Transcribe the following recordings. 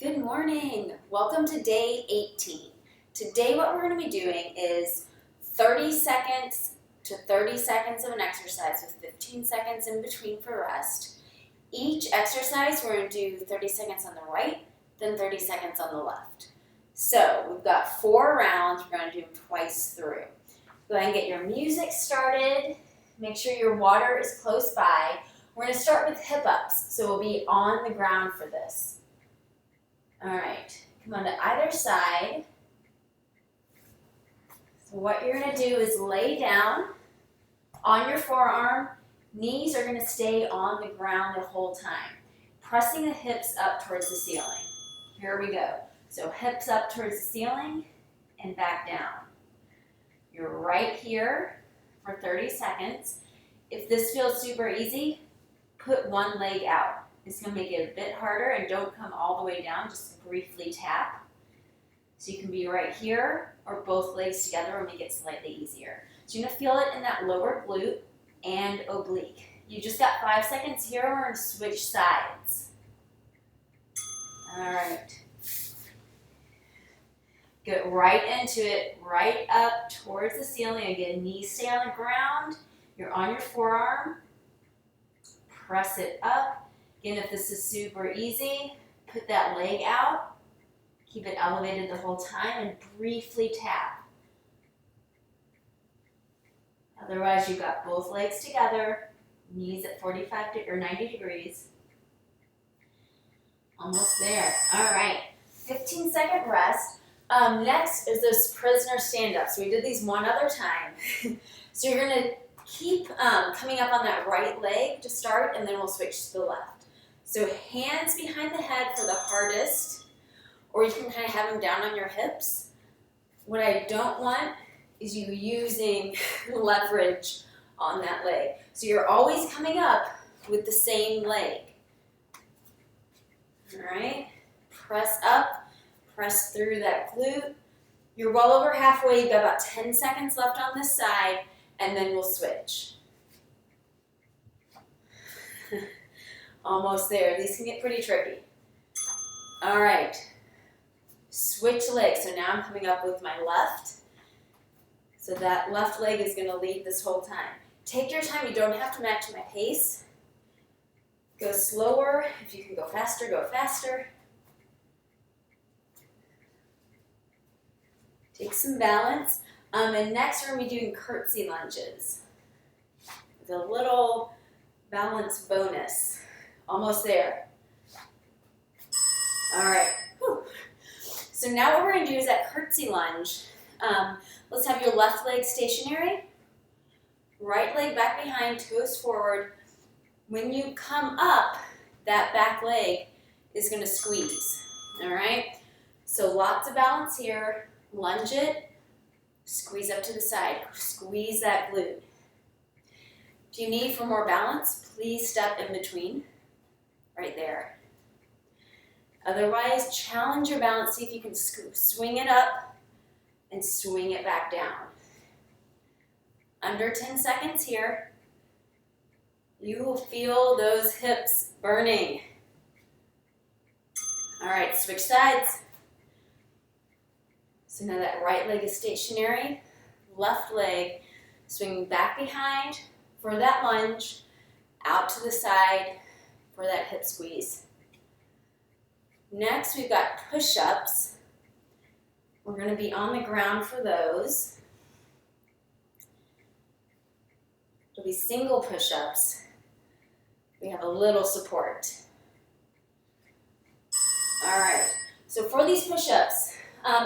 Good morning. Welcome to day 18. Today what we're going to be doing is 30 seconds to 30 seconds of an exercise with 15 seconds in between for rest. Each exercise we're going to do 30 seconds on the right, then 30 seconds on the left. So we've got 4 rounds. We're going to do them twice through. Go ahead and get your music started. Make sure your water is close by. We're going to start with hip ups, so we'll be on the ground for this. All right, come on to either side. So what you're gonna do is lay down on your forearm. Knees are gonna stay on the ground the whole time. Pressing the hips up towards the ceiling. Here we go. So hips up towards the ceiling and back down. You're right here for 30 seconds. If this feels super easy, put one leg out. It's going to make it a bit harder, and don't come all the way down, just briefly tap. So you can be right here or both legs together will make it slightly easier. So you're going to feel it in that lower glute and oblique. You just got 5 seconds here. We're going to switch sides. All right. Get right into it, right up towards the ceiling. Again, knees stay on the ground. You're on your forearm. Press it up. Again, if this is super easy, put that leg out, keep it elevated the whole time, and briefly tap. Otherwise, you've got both legs together, knees at 45 or 90 degrees. Almost there. All right, 15-second rest. Next is those prisoner stand-ups. We did these one other time. So you're going to keep coming up on that right leg to start, and then we'll switch to the left. So hands behind the head for the hardest, or you can kind of have them down on your hips. What I don't want is you using leverage on that leg. So you're always coming up with the same leg. All right, press up, press through that glute. You're well over halfway. You've got about 10 seconds left on this side, and then we'll switch. Almost there. These can get pretty tricky. All right. Switch legs. So now I'm coming up with my left. So that left leg is going to lead this whole time. Take your time. You don't have to match my pace. Go slower. If you can go faster, go faster. Take some balance. And next we're going to be doing curtsy lunges. The little balance bonus. Almost there. All right. Whew. So now what we're going to do is that curtsy lunge. Let's have your left leg stationary. Right leg back behind, toes forward. When you come up, that back leg is going to squeeze. All right? So lots of balance here. Lunge it. Squeeze up to the side. Squeeze that glute. If you need for more balance, please step in between. Right there. Otherwise, challenge your balance. See if you can swing it up and swing it back down. Under 10 seconds here. You will feel those hips burning. All right, switch sides. So now that right leg is stationary. Left leg swinging back behind for that lunge. Out to the side for that hip squeeze. Next, we've got push-ups. We're going to be on the ground for those. It'll be single push-ups. We have a little support. All right, so for these push-ups,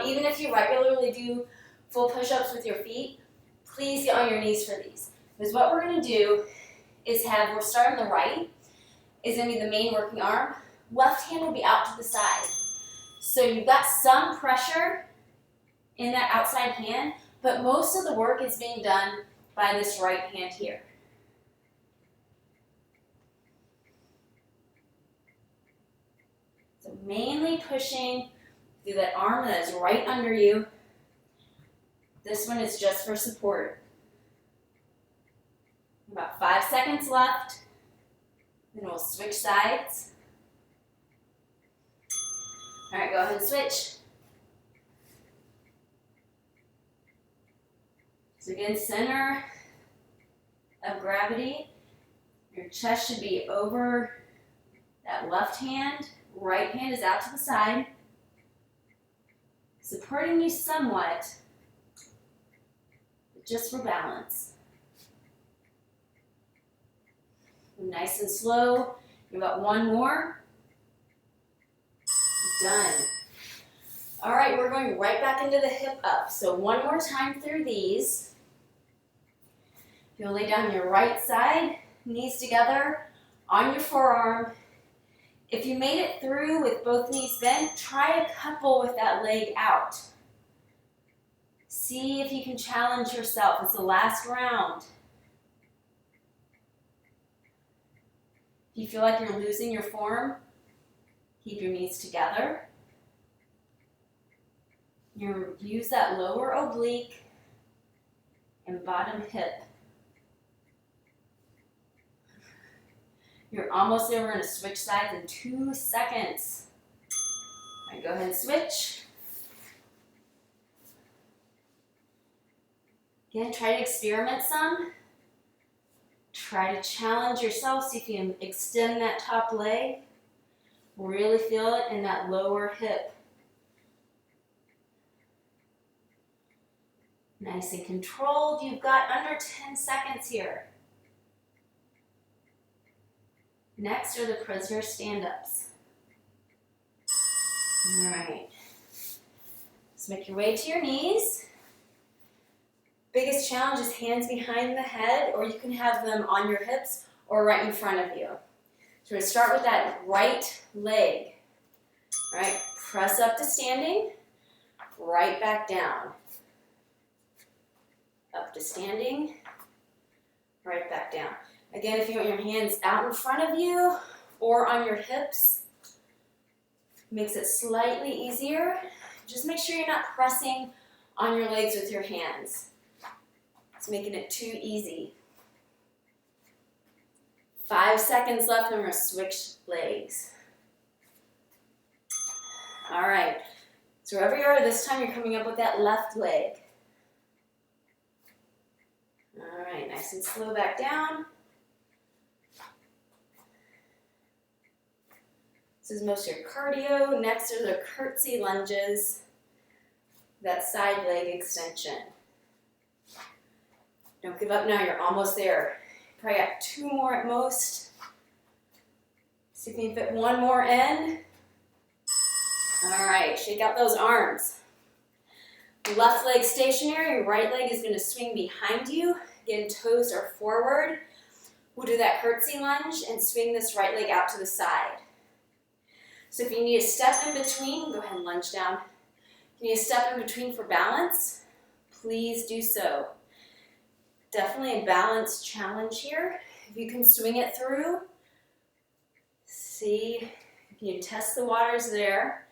even if you regularly do full push-ups with your feet, please get on your knees for these. Because what we're going to do is we'll start on the right, is going to be the main working arm. Left hand will be out to the side. So you've got some pressure in that outside hand, but most of the work is being done by this right hand here. So mainly pushing through that arm that is right under you. This one is just for support. About 5 seconds left. Then we'll switch sides. go ahead and switch. So again, center of gravity. Your chest should be over that left hand. Right hand is out to the side, supporting you somewhat, but just for balance. Nice and slow. You've got one more. Done. All right, we're going right back into the hip up. So one more time through these. You'll lay down your right side, knees together on your forearm. If you made it through with both knees bent, try a couple with that leg out. See if you can challenge yourself. It's the last round. If you feel like you're losing your form, keep your knees together. Use that lower oblique and bottom hip. You're almost there. We're going to switch sides in 2 seconds. All right, go ahead and switch. Again, try to experiment some. Try to challenge yourself. See if you can extend that top leg. Really feel it in that lower hip. Nice and controlled. You've got under 10 seconds here. Next are the prisoner stand-ups. All right. So make your way to your knees. Biggest challenge is hands behind the head, or you can have them on your hips or right in front of you. So we're going to start with that right leg. All right, press up to standing, right back down. Up to standing, right back down. Again, if you want your hands out in front of you or on your hips, makes it slightly easier. Just make sure you're not pressing on your legs with your hands. It's making it too easy. 5 seconds left, and we're going to switch legs. All right, so wherever you are, this time you're coming up with that left leg. All right, nice and slow back down. This is most of your cardio. Next are the curtsy lunges, that side leg extension. Don't give up now, you're almost there. Probably got 2 more at most. See if you can fit 1 more in. All right, shake out those arms. Left leg stationary, right leg is going to swing behind you. Again, toes are forward. We'll do that curtsy lunge and swing this right leg out to the side. So if you need a step in between, go ahead and lunge down. If you need a step in between for balance, please do so. Definitely a balance challenge here. If you can swing it through, see if you can test the waters there.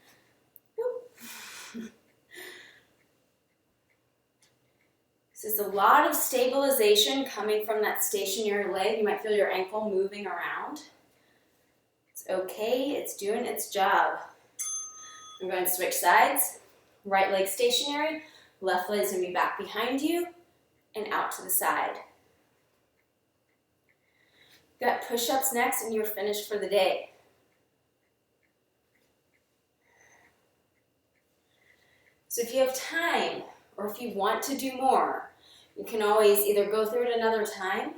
This is a lot of stabilization coming from that stationary leg. You might feel your ankle moving around. It's okay, it's doing its job. I'm going to switch sides. Right leg stationary, left leg's going to be back behind you and out to the side. Got push-ups next, and you're finished for the day. So if you have time, or if you want to do more, you can always either go through it another time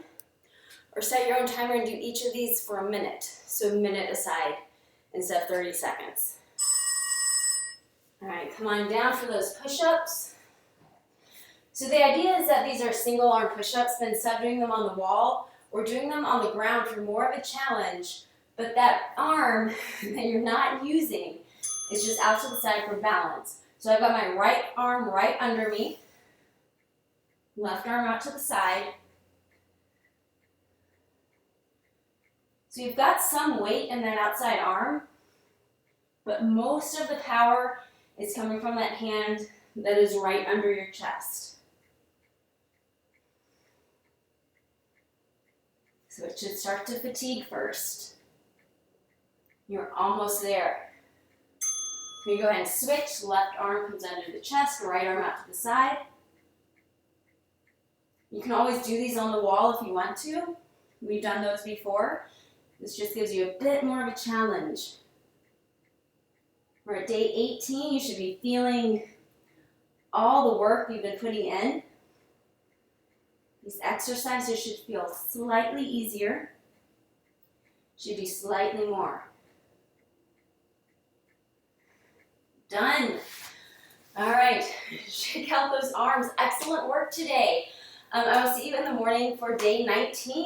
or set your own timer and do each of these for a minute. So a minute aside instead of 30 seconds. All right, come on down for those push-ups. So the idea is that these are single arm push-ups, but instead of doing them on the wall or doing them on the ground for more of a challenge, but that arm that you're not using is just out to the side for balance. So I've got my right arm right under me, left arm out to the side. So you've got some weight in that outside arm, but most of the power is coming from that hand that is right under your chest. So it should start to fatigue first. You're almost there. You go ahead and switch. Left arm comes under the chest, right arm out to the side. You can always do these on the wall if you want to. We've done those before. This just gives you a bit more of a challenge. We're at day 18. You should be feeling all the work you've been putting in. These exercises should feel slightly easier. Should be slightly more. Done. All right, shake out those arms. Excellent work today. I will see you in the morning for day 19.